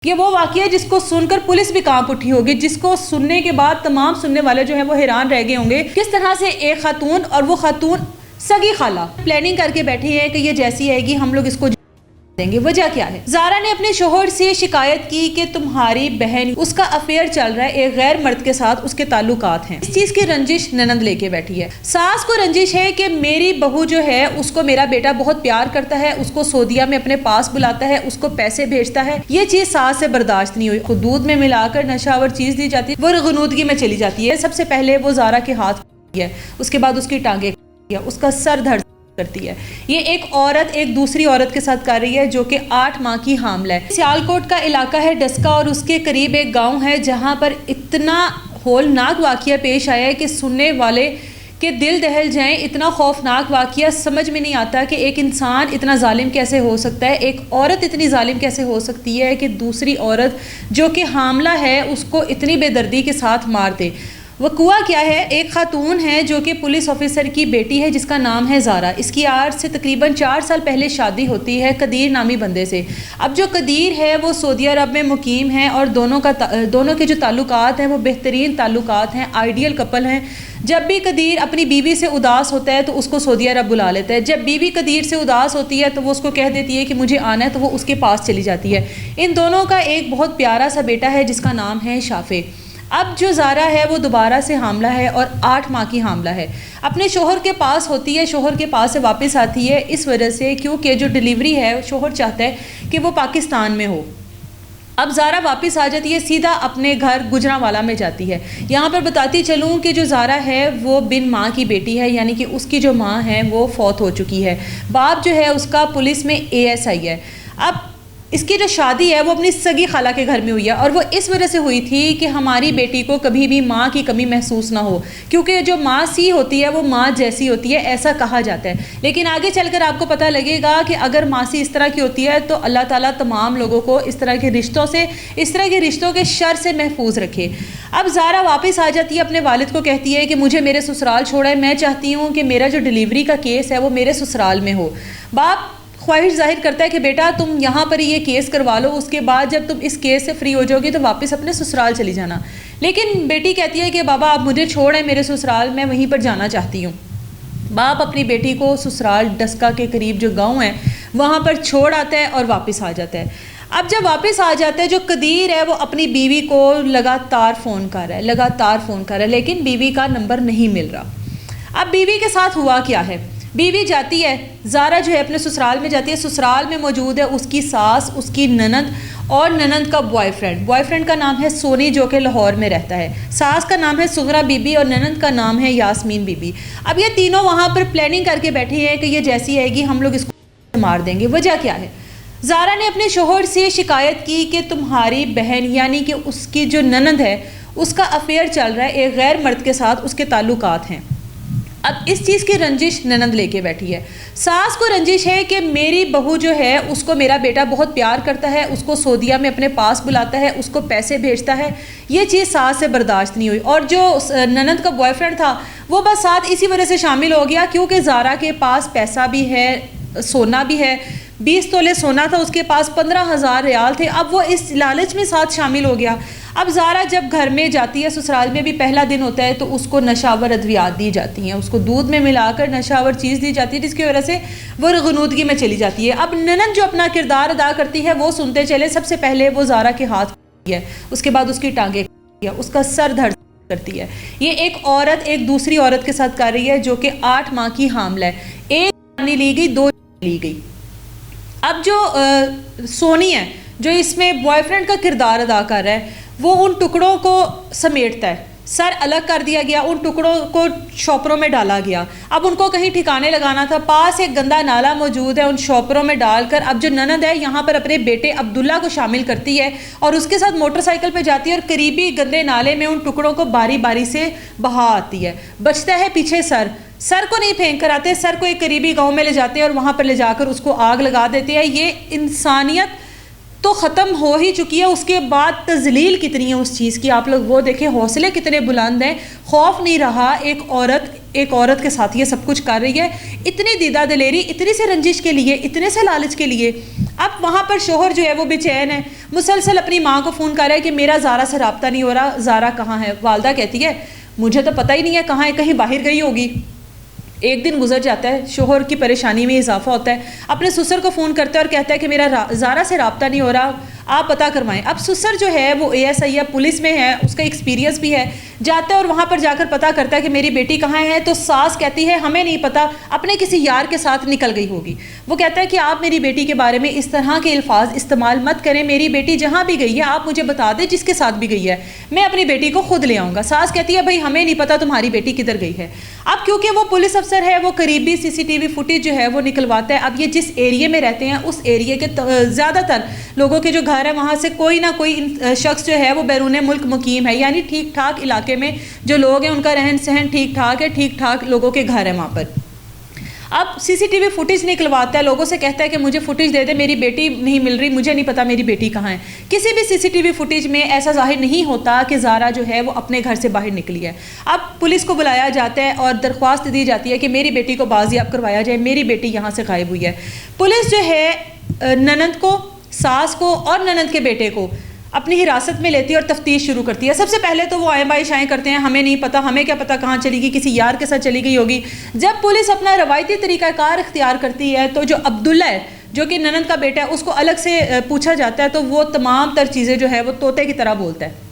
یہ وہ واقعہ ہے جس کو سن کر پولیس بھی کانپ اٹھی ہوگی، جس کو سننے کے بعد تمام سننے والے جو ہیں وہ حیران رہ گئے ہوں گے کس طرح سے ایک خاتون، اور وہ خاتون سگی خالہ پلاننگ کر کے بیٹھی ہے کہ یہ جیسی آئے گی ہم لوگ اس کو دیں گے۔ وجہ کیا ہے؟ زارا نے اپنے شوہر سے شکایت کی کہ تمہاری بہن اس کا افیئر چل رہا ہے، ایک غیر مرد کے ساتھ اس کے تعلقات ہیں۔ اس چیز کی رنجش ننند لے کے بیٹھی ہے۔ ساس کو رنجش ہے کہ میری بہو جو ہے اس کو میرا بیٹا بہت پیار کرتا ہے، اس کو سعودیہ میں اپنے پاس بلاتا ہے، اس کو پیسے بھیجتا ہے، یہ چیز ساس سے برداشت نہیں ہوئی۔ کو دودھ میں ملا کر نشہ آور چیز دی جاتی ہے، وہ غنودگی میں چلی جاتی ہے۔ سب سے پہلے وہ زارا کے ہاتھ ہے، اس کے بعد اس کی ٹانگیں، اس کا سر درد کرتی ہے۔ یہ ایک عورت ایک دوسری عورت کے ساتھ کر رہی ہے جو کہ 8 ماہ کی حاملہ ہے۔ سیالکوٹ کا علاقہ ہے ڈسکا، اور اس کے قریب ایک گاؤں ہے جہاں پر اتنا ہولناک واقعہ پیش آیا ہے کہ سننے والے کے دل دہل جائیں۔ اتنا خوفناک واقعہ، سمجھ میں نہیں آتا کہ ایک انسان اتنا ظالم کیسے ہو سکتا ہے، ایک عورت اتنی ظالم کیسے ہو سکتی ہے کہ دوسری عورت جو کہ حاملہ ہے اس کو اتنی بے دردی کے ساتھ مار دے۔ وقوع کیا ہے؟ ایک خاتون ہے جو کہ پولیس آفیسر کی بیٹی ہے جس کا نام ہے زارا۔ اس کی آج سے تقریباً 4 سال پہلے شادی ہوتی ہے قدیر نامی بندے سے۔ اب جو قدیر ہے وہ سعودی عرب میں مقیم ہے، اور دونوں کے جو تعلقات ہیں وہ بہترین تعلقات ہیں، آئیڈیل کپل ہیں۔ جب بھی قدیر اپنی بیوی سے اداس ہوتا ہے تو اس کو سعودی عرب بلا لیتا ہے، جب بیوی قدیر سے اداس ہوتی ہے تو وہ اس کو کہہ دیتی ہے کہ مجھے آنا ہے، تو وہ اس کے پاس چلی جاتی ہے۔ ان دونوں کا ایک بہت پیارا سا بیٹا ہے جس کا نام ہے شافع۔ اب جو زارا ہے وہ دوبارہ سے حاملہ ہے اور 8 ماہ کی حاملہ ہے۔ اپنے شوہر کے پاس ہوتی ہے، شوہر کے پاس سے واپس آتی ہے اس وجہ سے کیونکہ جو ڈیلیوری ہے شوہر چاہتا ہے کہ وہ پاکستان میں ہو۔ اب زارا واپس آ جاتی ہے، سیدھا اپنے گھر گجرانوالا میں جاتی ہے۔ یہاں پر بتاتی چلوں کہ جو زارا ہے وہ بن ماں کی بیٹی ہے، یعنی کہ اس کی جو ماں ہے وہ فوت ہو چکی ہے۔ باپ جو ہے اس کا پولیس میں ASI ہے۔ اب اس کی جو شادی ہے وہ اپنی سگی خالہ کے گھر میں ہوئی ہے، اور وہ اس وجہ سے ہوئی تھی کہ ہماری بیٹی کو کبھی بھی ماں کی کمی محسوس نہ ہو، کیونکہ جو ماں سی ہوتی ہے وہ ماں جیسی ہوتی ہے، ایسا کہا جاتا ہے۔ لیکن آگے چل کر آپ کو پتہ لگے گا کہ اگر ماں سی اس طرح کی ہوتی ہے تو اللہ تعالیٰ تمام لوگوں کو اس طرح کے رشتوں سے، اس طرح کے رشتوں کے شر سے محفوظ رکھے۔ اب زارا واپس آ جاتی ہے، اپنے والد کو کہتی ہے کہ مجھے میرے سسرال چھوڑا ہے، میں چاہتی ہوں کہ میرا جو ڈیلیوری کا کیس ہے وہ میرے سسرال میں ہو۔ باپ خواہش ظاہر کرتا ہے کہ بیٹا تم یہاں پر یہ کیس کروا لو، اس کے بعد جب تم اس کیس سے فری ہو جاؤ گی تو واپس اپنے سسرال چلی جانا۔ لیکن بیٹی کہتی ہے کہ بابا آپ مجھے چھوڑیں میرے سسرال، میں وہیں پر جانا چاہتی ہوں۔ باپ اپنی بیٹی کو سسرال ڈسکا کے قریب جو گاؤں ہے وہاں پر چھوڑ آتا ہے اور واپس آ جاتا ہے۔ اب جب واپس آ جاتا ہے جو قدیر ہے وہ اپنی بیوی کو لگاتار فون کر رہا ہے، لیکن بیوی کا نمبر نہیں مل رہا۔ اب بیوی کے ساتھ ہوا کیا ہے؟ بیوی جاتی ہے، زارا جو ہے اپنے سسرال میں جاتی ہے، سسرال میں موجود ہے اس کی ساس، اس کی ننند اور ننند کا بوائے فرینڈ کا نام ہے سونی جو کہ لاہور میں رہتا ہے، ساس کا نام ہے سغرا بی بی اور ننند کا نام ہے یاسمین بی بی۔ اب یہ تینوں وہاں پر پلاننگ کر کے بیٹھی ہے کہ یہ جیسی آئے گی ہم لوگ اس کو مار دیں گے۔ وجہ کیا ہے؟ زارا نے اپنے شوہر سے شکایت کی کہ تمہاری بہن، یعنی کہ اس کی جو ننند ہے اس کا افیئر چل رہا ہے، ایک غیر مرد کے ساتھ اس کے تعلقات ہیں۔ اب اس چیز کی رنجش ننند لے کے بیٹھی ہے۔ ساس کو رنجش ہے کہ میری بہو جو ہے اس کو میرا بیٹا بہت پیار کرتا ہے، اس کو سعودیہ میں اپنے پاس بلاتا ہے، اس کو پیسے بھیجتا ہے، یہ چیز ساس سے برداشت نہیں ہوئی۔ اور جو ننند کا بوائے فرینڈ تھا وہ بس ساتھ اسی وجہ سے شامل ہو گیا کیونکہ زارا کے پاس پیسہ بھی ہے، سونا بھی ہے، 20 تولے سونا تھا اس کے پاس، 15,000 ریال تھے۔ اب وہ اس لالچ میں ساتھ شامل ہو گیا۔ اب زارا جب گھر میں جاتی ہے، سسرال میں بھی پہلا دن ہوتا ہے تو اس کو نشہ آور ادویات دی جاتی ہیں، اس کو دودھ میں ملا کر نشہ آور چیز دی جاتی ہے جس کی وجہ سے وہ غنودگی میں چلی جاتی ہے۔ اب ننند جو اپنا کردار ادا کرتی ہے وہ سنتے چلے۔ سب سے پہلے وہ زارا کے ہاتھ ہے، اس کے بعد اس کی ٹانگیں، اس کا سر درد کرتی ہے۔ یہ ایک عورت ایک دوسری عورت کے ساتھ کر رہی ہے جو کہ 8 ماہ کی حاملہ ہے، 1 جانی لی گئی، 2 لی گئی۔ اب جو سونی ہے جو اس میں بوائے فرینڈ کا کردار ادا کر رہا ہے وہ ان ٹکڑوں کو سمیٹتا ہے، سر الگ کر دیا گیا، ان ٹکڑوں کو شاپروں میں ڈالا گیا۔ اب ان کو کہیں ٹھکانے لگانا تھا، پاس ایک گندا نالا موجود ہے، ان شاپروں میں ڈال کر اب جو ننند ہے یہاں پر اپنے بیٹے عبداللہ کو شامل کرتی ہے اور اس کے ساتھ موٹر سائیکل پہ جاتی ہے اور قریبی گندے نالے میں ان ٹکڑوں کو باری باری سے بہا آتی ہے۔ بچتا ہے پیچھے سر کو نہیں پھینک کر آتے، سر کو ایک قریبی گاؤں میں لے جاتے ہیں اور وہاں پر لے جا کر اس کو آگ لگا دیتے ہیں۔ یہ انسانیت تو ختم ہو ہی چکی ہے، اس کے بعد تذلیل کتنی ہے اس چیز کی، آپ لوگ وہ دیکھیں، حوصلے کتنے بلند ہیں، خوف نہیں رہا۔ ایک عورت کے ساتھ یہ سب کچھ کر رہی ہے، اتنی دیدہ دلیری، اتنی سے رنجش کے لیے، اتنے سے لالچ کے لیے۔ اب وہاں پر شوہر جو ہے وہ بے چین ہے، مسلسل اپنی ماں کو فون کر رہا ہے کہ میرا زارا سے رابطہ نہیں ہو رہا، زارا کہاں ہے؟ والدہ کہتی ہے مجھے تو پتہ ہی نہیں ہے کہاں ہے، کہیں باہر گئی ہوگی۔ ایک دن گزر جاتا ہے، شوہر کی پریشانی میں اضافہ ہوتا ہے، اپنے سسر کو فون کرتا ہے اور کہتا ہے کہ میرا زارا سے رابطہ نہیں ہو رہا، آپ پتہ کروائیں۔ اب سسر جو ہے وہ ASI ہے، پولیس میں ہے، اس کا ایکسپیرینس بھی ہے، جاتا ہے اور وہاں پر جا کر پتہ کرتا ہے کہ میری بیٹی کہاں ہے، تو ساس کہتی ہے ہمیں نہیں پتہ، اپنے کسی یار کے ساتھ نکل گئی ہوگی۔ وہ کہتا ہے کہ آپ میری بیٹی کے بارے میں اس طرح کے الفاظ استعمال مت کریں، میری بیٹی جہاں بھی گئی ہے آپ مجھے بتا دیں جس کے ساتھ بھی گئی ہے، میں اپنی بیٹی کو خود لے آؤں گا۔ ساس کہتی ہے بھائی ہمیں نہیں پتہ تمہاری بیٹی کدھر گئی ہے۔ اب کیونکہ وہ پولیس افسر ہے، وہ قریبی CCTV فوٹیج جو ہے وہ نکلواتا ہے۔ اب یہ جس ایریے میں رہتے ہیں اس ایریے کے زیادہ تر لوگوں کے جو گھر ہیں وہاں سے کوئی نہ کوئی شخص جو ہے وہ بیرون ملک مقیم ہے، یعنی ٹھیک ٹھاک علاقے میں جو لوگ ہیں ان کا رہن سہن ٹھیک ٹھاک ہے، ٹھیک ٹھاک لوگوں کے گھر ہیں وہاں پر۔ اب CCTV فوٹیج نکلواتا ہے، لوگوں سے کہتا ہے کہ مجھے فوٹیج دے دے، میری بیٹی نہیں مل رہی، مجھے نہیں پتا میری بیٹی کہاں ہے۔ کسی بھی CCTV فوٹیج میں ایسا ظاہر نہیں ہوتا کہ زارا جو ہے وہ اپنے گھر سے باہر نکلی ہے۔ اب پولیس کو بلایا جاتا ہے اور درخواست دی جاتی ہے کہ میری بیٹی کو بازیاب کروایا جائے، میری بیٹی یہاں سے غائب ہوئی ہے۔ پولیس جو ہے ننند کو، ساس کو اور ننند کے بیٹے کو اپنی حراست میں لیتی ہے اور تفتیش شروع کرتی ہے۔ سب سے پہلے تو وہ آئیں بائی شائیں کرتے ہیں، ہمیں نہیں پتہ، ہمیں کیا پتہ کہاں چلی گئی، کسی یار کے ساتھ چلی گئی ہوگی۔ جب پولیس اپنا روایتی طریقہ کار اختیار کرتی ہے تو جو عبداللہ ہے جو کہ ننند کا بیٹا ہے اس کو الگ سے پوچھا جاتا ہے، تو وہ تمام تر چیزیں جو ہے وہ طوطے کی طرح بولتا ہے۔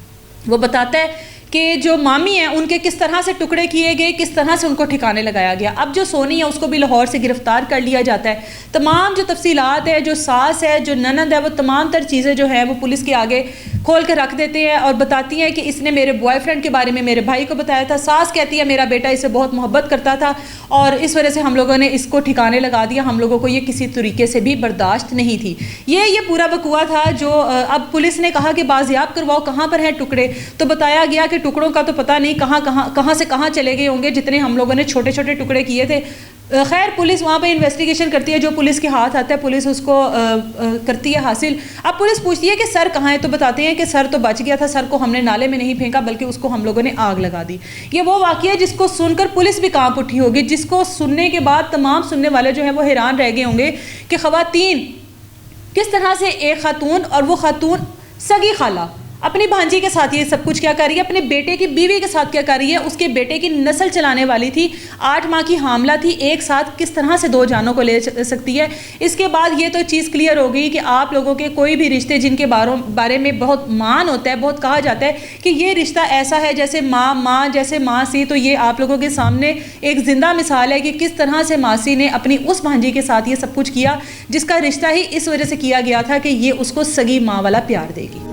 وہ بتاتا ہے کہ جو مامی ہیں ان کے کس طرح سے ٹکڑے کیے گئے، کس طرح سے ان کو ٹھکانے لگایا گیا۔ اب جو سونی ہے اس کو بھی لاہور سے گرفتار کر لیا جاتا ہے۔ تمام جو تفصیلات ہے، جو ساس ہے، جو ننند ہے، وہ تمام تر چیزیں جو ہیں وہ پولیس کے آگے کھول کے رکھ دیتے ہیں اور بتاتی ہیں کہ اس نے میرے بوائے فرینڈ کے بارے میں میرے بھائی کو بتایا تھا۔ ساس کہتی ہے میرا بیٹا اسے بہت محبت کرتا تھا اور اس وجہ سے ہم لوگوں نے اس کو ٹھکانے لگا دیا، ہم لوگوں کو یہ کسی طریقے سے بھی برداشت نہیں تھی۔ یہ پورا وقوعہ تھا جو اب پولیس نے کہا کہ بازیاب کرواؤ، کہاں پر ہیں ٹکڑے، تو بتایا گیا کہ ٹکڑوں کا تو پتہ نہیں کہاں سے کہاں چلے گئے ہوں گے، جتنے ہم لوگوں نے چھوٹے چھوٹے ٹکڑے کیے تھے۔ خیر پولیس وہاں پہ انویسٹیگیشن کرتی ہے، جو پولیس کے ہاتھ آتا ہے پولیس اس کو کرتی ہے حاصل۔ اب پولیس پوچھتی ہے کہ سر کہاں ہے، تو بتاتے ہیں کہ سر تو بچ گیا تھا، سر کو ہم نے نالے میں نہیں پھینکا بلکہ اس کو ہم لوگوں نے آگ لگا دی۔ یہ وہ واقعہ ہے جس کو سن کر پولیس بھی کانپ اٹھی ہوگی، جس کو سننے کے بعد تمام سننے والے جو ہیں وہ حیران رہ گئے ہوں گے کہ خواتین کس طرح سے ایک خاتون، اور وہ خاتون سگی خالہ، اپنی بھانجی کے ساتھ یہ سب کچھ کیا کر رہی ہے، اپنے بیٹے کی بیوی کے ساتھ کیا کر رہی ہے، اس کے بیٹے کی نسل چلانے والی تھی، 8 ماہ کی حاملہ تھی، ایک ساتھ کس طرح سے 2 جانوں کو لے سکتی ہے۔ اس کے بعد یہ تو چیز کلیئر ہو گئی کہ آپ لوگوں کے کوئی بھی رشتے جن کے بارے میں بہت مان ہوتا ہے، بہت کہا جاتا ہے کہ یہ رشتہ ایسا ہے جیسے ماں جیسے ماسی، تو یہ آپ لوگوں کے سامنے ایک زندہ مثال ہے کہ کس طرح سے ماسی نے اپنی اس بھانجی کے ساتھ یہ سب کچھ کیا جس کا رشتہ ہی اس وجہ سے کیا گیا تھا کہ یہ اس کو سگی ماں والا پیار دے گی۔